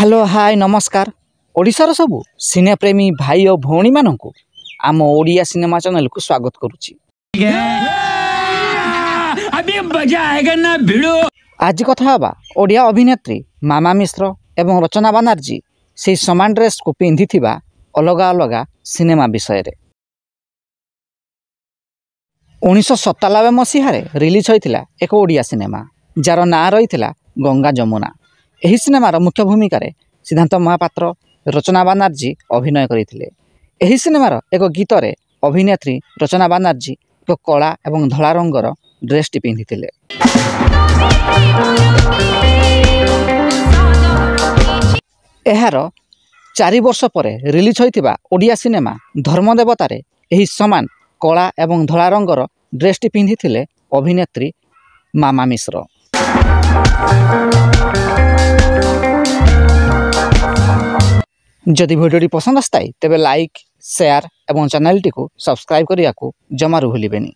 Hello hi नमस्कार ओडिशार सबु सिने प्रेमी भाई और भौणी माननकु आम ओडिया सिनेमा चैनल को स्वागत करुछि। अभी मजा आएगा ना भिड़ो। आज कथा हवा ओडिया अभिनेत्री मामा मिश्र एवं रचना बानर्जी से समान ड्रेस को पिंधि थिबा अलगा अलगा सिनेमा विषय रे। 1997 मसीहारे रिलीज होइतिला एक ओडिया सिनेमा जार ना रहितिला गंगा जमुना। एही सिनेमार मुख्य भूमिका रे सिद्धांत महापात्र रचना बानर्जी अभिनय करथिले। एही सिनेमार एक गीत रे अभिनेत्री रचना बानर्जी एक कला एवं धला रंगर ड्रेस टी पिंधिथिले। एहार 4 वर्ष परे रिलीज होइतिबा ओडिया सिनेमा धर्मदेवता रे एही समान कला एवं धला रंगर ड्रेस टी पिंधिथिले अभिनेत्री मामा मिश्र। जदि भिडियोटी पसंद आसताई तेबे लाइक शेयर एवं चैनल टी को सब्सक्राइब करिया को जमारू भूलिबेनी।